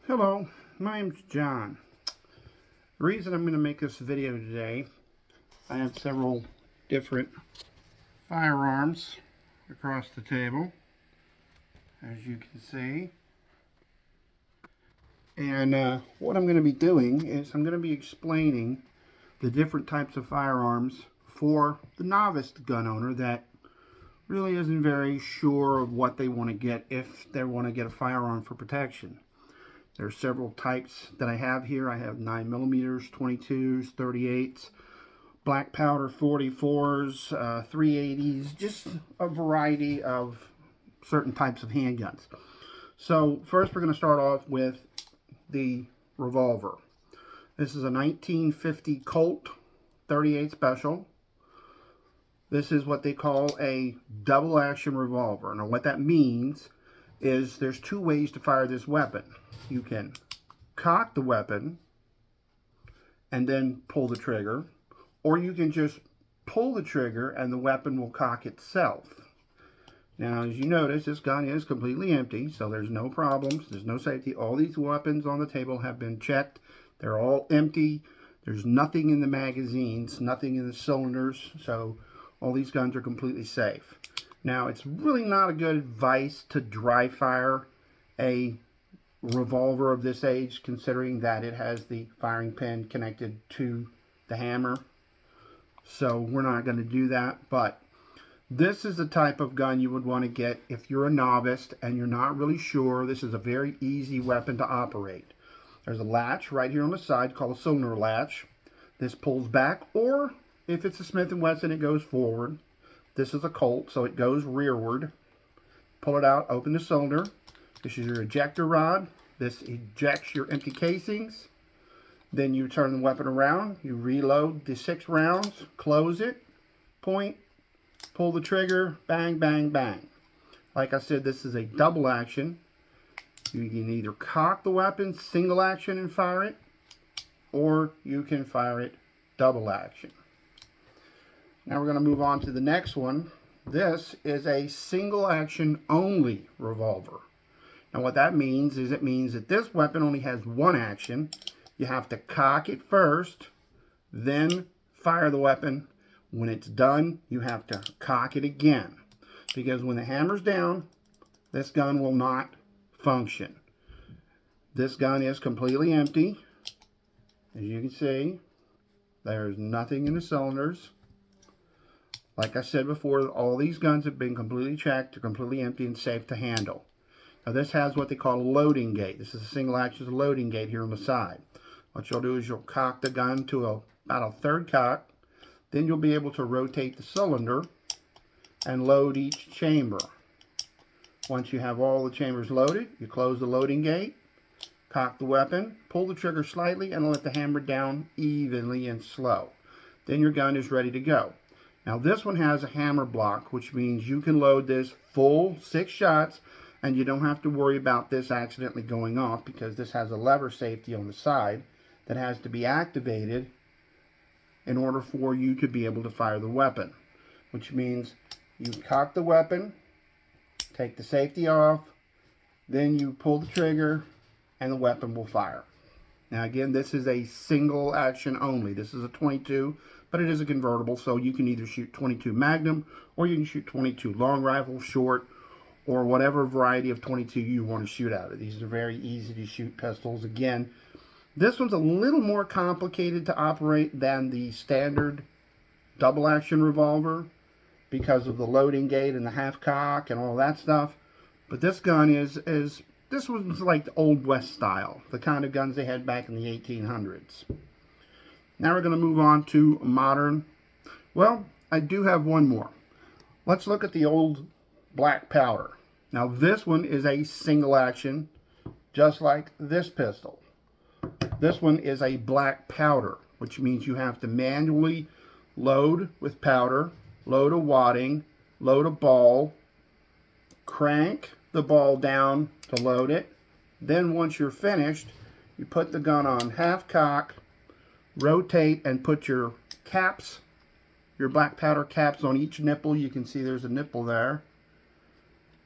Hello, my name's John. The reason I'm going to make this video today, I have several different firearms across the table, as you can see. And what I'm going to be doing is I'm going to be explaining the different types of firearms for the novice gun owner that really isn't very sure of what they want to get if they want to get a firearm for protection. There are several types that I have here. I have 9mm, 22s, 38s, black powder 44s, 380s, just a variety of certain types of handguns. So first we're going to start off with the revolver. This is a 1950 Colt 38 Special. This is what they call a double action revolver. Now what that means is there's two ways to fire this weapon. You can cock the weapon and then pull the trigger, or you can just pull the trigger and the weapon will cock itself. Now, as you notice, this gun is completely empty, so there's no problems, there's no safety. All these weapons on the table have been checked. They're all empty. There's nothing in the magazines, nothing in the cylinders, so all these guns are completely safe. Now, it's really not a good advice to dry fire a revolver of this age, considering that it has the firing pin connected to the hammer. So we're not going to do that, but this is the type of gun you would want to get if you're a novice and you're not really sure. This is a very easy weapon to operate. There's a latch right here on the side called a cylinder latch. This pulls back, or if it's a Smith & Wesson, it goes forward. This is a Colt, so it goes rearward. Pull it out, open the cylinder. This is your ejector rod. This ejects your empty casings. Then you turn the weapon around. You reload the 6 rounds, close it, point, pull the trigger, bang, bang, bang. Like I said, this is a double action. You can either cock the weapon, single action, and fire it, or you can fire it double action. Now we're going to move on to the next one. This is a single action only revolver. Now what that means is it means that this weapon only has one action. You have to cock it first, then fire the weapon. When it's done, you have to cock it again. Because when the hammer's down, this gun will not function. This gun is completely empty. As you can see, there's nothing in the cylinders. Like I said before, all these guns have been completely checked. They're completely empty and safe to handle. Now this has what they call a loading gate. This is a single action loading gate here on the side. What you'll do is you'll cock the gun to about a third cock. Then you'll be able to rotate the cylinder and load each chamber. Once you have all the chambers loaded, you close the loading gate, cock the weapon, pull the trigger slightly, and let the hammer down evenly and slow. Then your gun is ready to go. Now this one has a hammer block, which means you can load this full 6 shots and you don't have to worry about this accidentally going off, because this has a lever safety on the side that has to be activated in order for you to be able to fire the weapon. Which means you cock the weapon, take the safety off, then you pull the trigger and the weapon will fire. Now again, this is a single action only. This is a 22, but it is a convertible, so you can either shoot 22 Magnum or you can shoot 22 long rifle, short, or whatever variety of 22 you want to shoot out of. These are very easy to shoot pistols. Again, this one's a little more complicated to operate than the standard double action revolver because of the loading gate and the half cock and all that stuff. But this gun this was like the Old West style, the kind of guns they had back in the 1800s. Now we're going to move on to modern. Well, I do have one more. Let's look at the old black powder. Now this one is a single action, just like this pistol. This one is a black powder, which means you have to manually load with powder, load a wadding, load a ball, crank the ball down to load it. Then once you're finished, you put the gun on half cock, rotate, and put your caps, your black powder caps on each nipple. You can see there's a nipple there.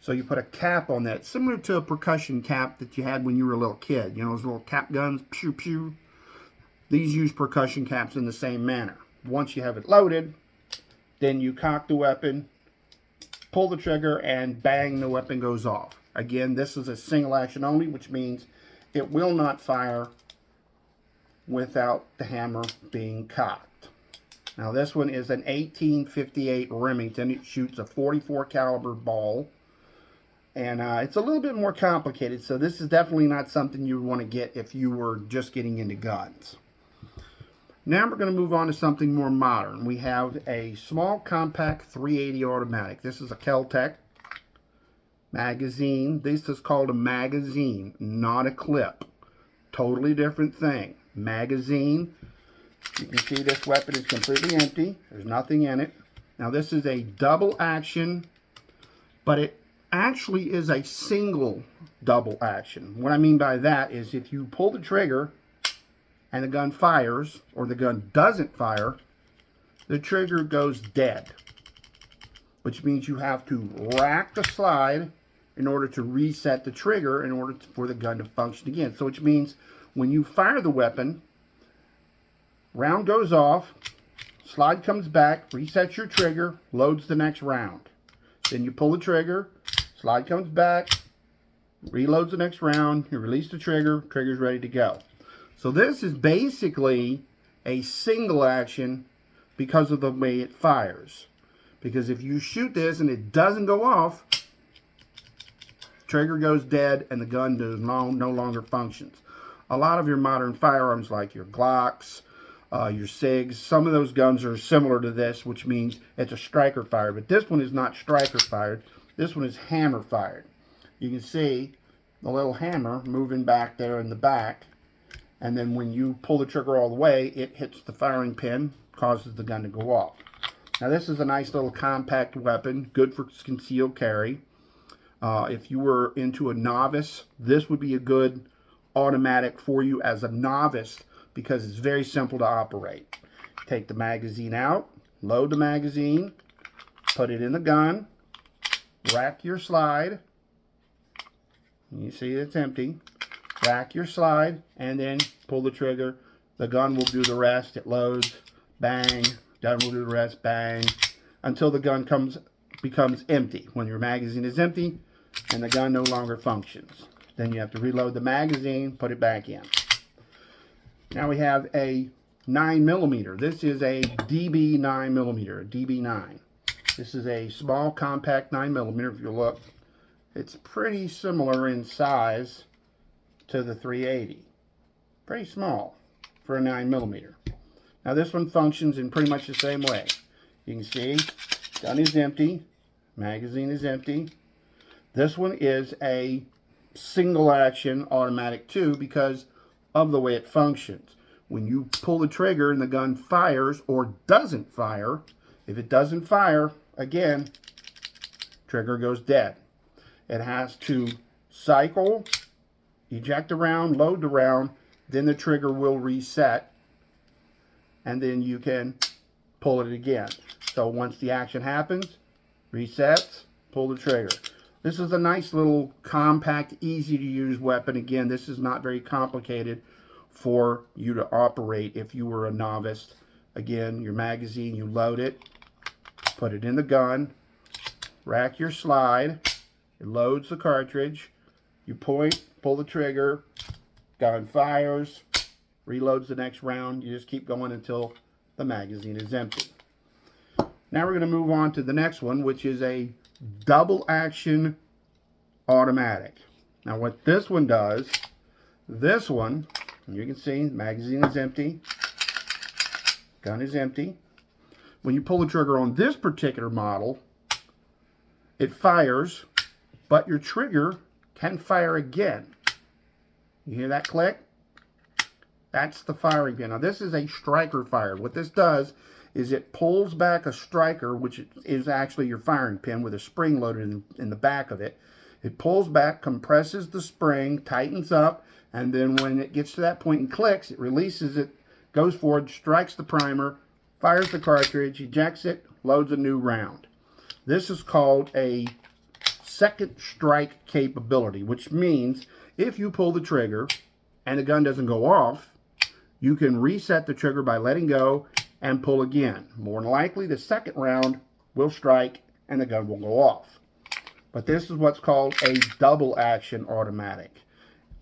So you put a cap on that, similar to a percussion cap that you had when you were a little kid. You know, those little cap guns, pew pew. These use percussion caps in the same manner. Once you have it loaded, then you cock the weapon, pull the trigger, and bang, the weapon goes off. Again, this is a single action only, which means it will not fire without the hammer being cocked. Now this one is an 1858 Remington. It shoots a .44 caliber ball. And it's a little bit more complicated, so this is definitely not something you would want to get if you were just getting into guns. Now we're going to move on to something more modern. We have a small compact 380 automatic. This is a Kel-Tec magazine. This is called a magazine, not a clip. Totally different thing. Magazine. You can see this weapon is completely empty. There's nothing in it. Now this is a double action, but it actually is a single double action. What I mean by that is if you pull the trigger and the gun fires, or the gun doesn't fire, the trigger goes dead. Which means you have to rack the slide in order to reset the trigger in order for the gun to function again. So which means when you fire the weapon, round goes off, slide comes back, resets your trigger, loads the next round. Then you pull the trigger, slide comes back, reloads the next round, you release the trigger, trigger's ready to go. So this is basically a single action because of the way it fires. Because if you shoot this and it doesn't go off, trigger goes dead and the gun no longer functions. A lot of your modern firearms like your Glocks, your SIGs, some of those guns are similar to this, which means it's a striker fire. But this one is not striker fired. This one is hammer fired. You can see the little hammer moving back there in the back. And then when you pull the trigger all the way, it hits the firing pin, causes the gun to go off. Now this is a nice little compact weapon, good for concealed carry. If you were into a novice, this would be a good automatic for you as a novice because it's very simple to operate. Take the magazine out, load the magazine, put it in the gun, rack your slide. You see it's empty. Rack your slide and then pull the trigger. The gun will do the rest. It loads, bang, gun will do the rest, bang, until the gun becomes empty. When your magazine is empty and the gun no longer functions. Then you have to reload the magazine, put it back in. Now we have a 9mm. This is a DB 9mm, a DB9. This is a small compact 9mm. If you look, it's pretty similar in size to the 380. Pretty small for a 9mm. Now this one functions in pretty much the same way. You can see, gun is empty, magazine is empty. This one is a single action automatic too because of the way it functions. When you pull the trigger and the gun fires or doesn't fire, if it doesn't fire, again, trigger goes dead. It has to cycle, eject the round, load the round, then the trigger will reset, and then you can pull it again. So once the action happens, resets, pull the trigger. This is a nice little compact, easy to use weapon. Again, this is not very complicated for you to operate if you were a novice. Again, your magazine, you load it, put it in the gun, rack your slide, it loads the cartridge, you pull the trigger, gun fires, reloads the next round. You just keep going until the magazine is empty. Now we're going to move on to the next one, which is a double action automatic. Now what this one does, this one, you can see the magazine is empty, gun is empty. When you pull the trigger on this particular model, it fires, but your trigger can fire again. You hear that click? That's the firing pin. Now this is a striker fire. What this does is it pulls back a striker, which is actually your firing pin with a spring loaded in the back of it. It pulls back, compresses the spring, tightens up, and then when it gets to that point and clicks, it releases it, goes forward, strikes the primer, fires the cartridge, ejects it, loads a new round. This is called a second strike capability, which means if you pull the trigger and the gun doesn't go off, you can reset the trigger by letting go and pull again. More than likely, the second round will strike and the gun will go off. But this is what's called a double action automatic.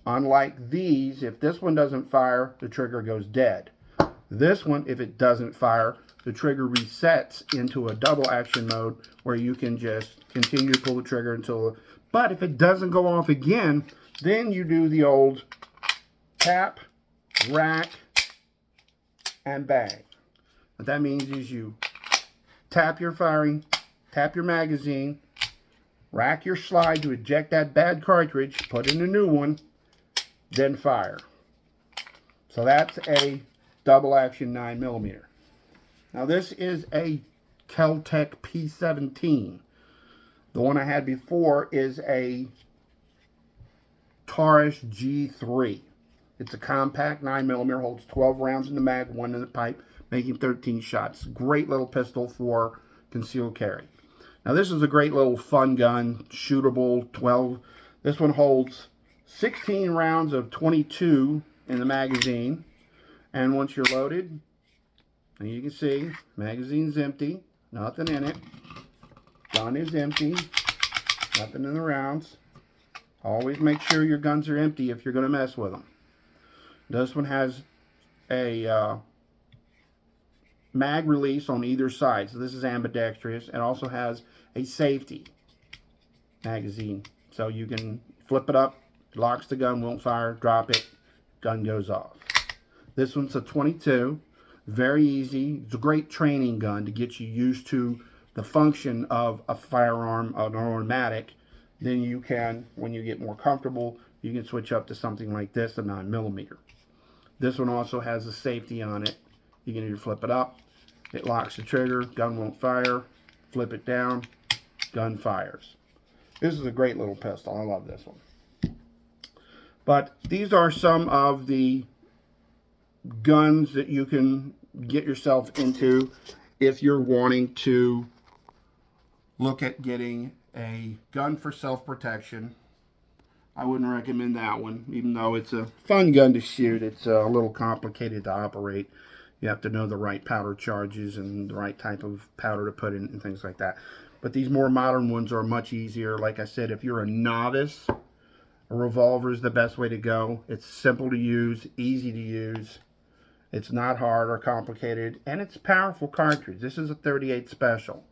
Unlike these, if this one doesn't fire, the trigger goes dead. This one, if it doesn't fire, the trigger resets into a double action mode where you can just continue to pull the trigger until... But if it doesn't go off again, then you do the old tap, rack, and bang. What that means is you tap your firing, tap your magazine, rack your slide to eject that bad cartridge, put in a new one, then fire. So that's a double action 9mm. Now this is a Kel-Tec P17. The one I had before is a Taurus G3. It's a compact 9mm, holds 12 rounds in the mag, 1 in the pipe, making 13 shots. Great little pistol for concealed carry. Now this is a great little fun gun, shootable 12. This one holds 16 rounds of 22 in the magazine. And once you're loaded, and you can see, magazine's empty, nothing in it. Gun is empty, nothing in the rounds. Always make sure your guns are empty if you're going to mess with them. This one has a mag release on either side, so this is ambidextrous. It also has a safety magazine, so you can flip it up, it locks the gun, won't fire, drop it, gun goes off. This one's a 22, very easy. It's a great training gun to get you used to the function of a firearm, an automatic. Then you can, when you get more comfortable, you can switch up to something like this, a 9mm. This one also has a safety on it. You can either flip it up, it locks the trigger, gun won't fire, flip it down, gun fires. This is a great little pistol. I love this one. But these are some of the guns that you can get yourself into if you're wanting to look at getting a gun for self-protection. I wouldn't recommend that one, even though it's a fun gun to shoot. It's a little complicated to operate. You have to know the right powder charges and the right type of powder to put in and things like that. But these more modern ones are much easier. Like I said, if you're a novice, a revolver is the best way to go. It's simple to use, easy to use. It's not hard or complicated, and it's a powerful cartridge. This is a 38 Special.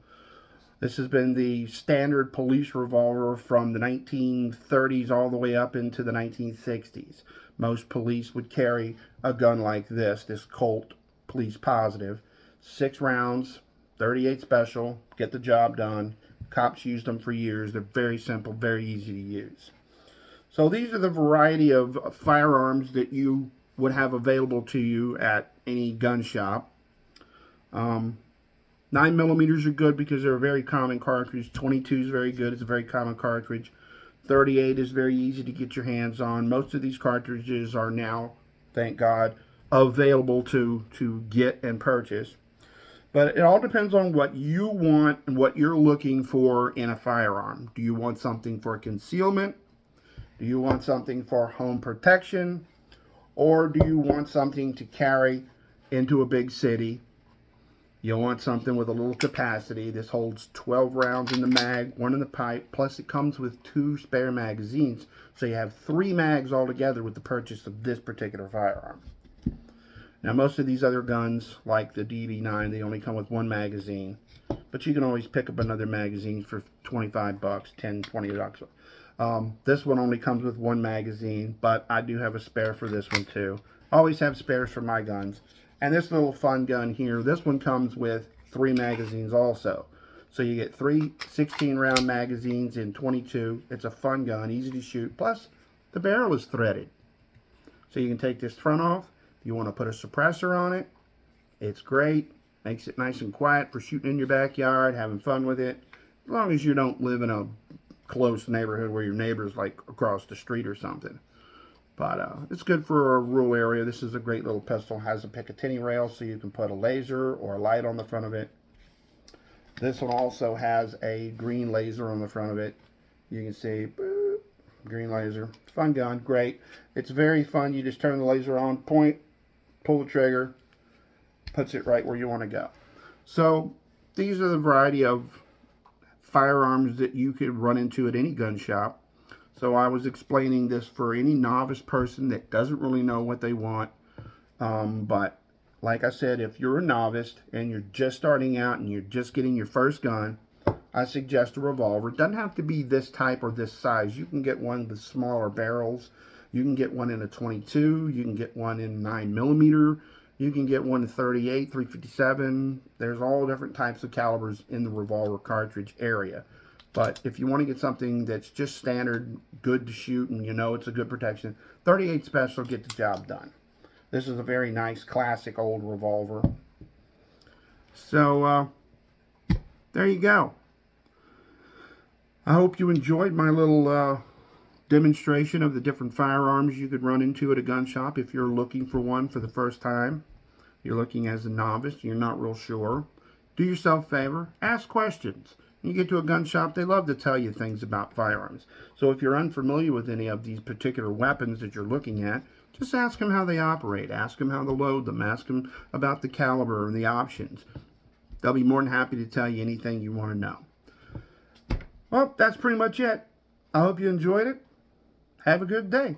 This has been the standard police revolver from the 1930s all the way up into the 1960s. Most police would carry a gun like this Colt Police Positive. 6 rounds, 38 Special, get the job done. Cops used them for years. They're very simple, very easy to use. So these are the variety of firearms that you would have available to you at any gun shop. 9mm are good because they're a very common cartridge. 22 is very good. It's a very common cartridge. 38 is very easy to get your hands on. Most of these cartridges are now, thank God, available to get and purchase. But it all depends on what you want and what you're looking for in a firearm. Do you want something for concealment? Do you want something for home protection? Or do you want something to carry into a big city? You want something with a little capacity. This holds 12 rounds in the mag, 1 in the pipe, plus it comes with 2 spare magazines. So you have 3 mags altogether with the purchase of this particular firearm. Now most of these other guns, like the DB9, they only come with 1 magazine. But you can always pick up another magazine for 25 bucks, 10, 20 bucks. This one only comes with 1 magazine, but I do have a spare for this one too. I always have spares for my guns. And this little fun gun here, this one comes with 3 magazines also. So you get 3 16-round magazines in 22. It's a fun gun, easy to shoot. Plus, the barrel is threaded. So you can take this front off. If you want to put a suppressor on it, it's great. Makes it nice and quiet for shooting in your backyard, having fun with it. As long as you don't live in a close neighborhood where your neighbor's like across the street or something. But it's good for a rural area. This is a great little pistol. Has a Picatinny rail so you can put a laser or a light on the front of it. This one also has a green laser on the front of it. You can see, boop, green laser. Fun gun, great. It's very fun. You just turn the laser on, point, pull the trigger, puts it right where you want to go. So these are the variety of firearms that you could run into at any gun shop. So I was explaining this for any novice person that doesn't really know what they want. But like I said, if you're a novice and you're just starting out and you're just getting your first gun, I suggest a revolver. It doesn't have to be this type or this size. You can get one with smaller barrels. You can get one in a 22. You can get one in 9mm. You can get one in 38, 357. There's all different types of calibers in the revolver cartridge area. But if you want to get something that's just standard, good to shoot, and you know it's a good protection, 38 Special will get the job done. This is a very nice, classic old revolver. So, there you go. I hope you enjoyed my little demonstration of the different firearms you could run into at a gun shop if you're looking for one for the first time. You're looking as a novice, you're not real sure. Do yourself a favor, ask questions. When you get to a gun shop, they love to tell you things about firearms. So if you're unfamiliar with any of these particular weapons that you're looking at, just ask them how they operate. Ask them how to load them. Ask them about the caliber and the options. They'll be more than happy to tell you anything you want to know. Well, that's pretty much it. I hope you enjoyed it. Have a good day.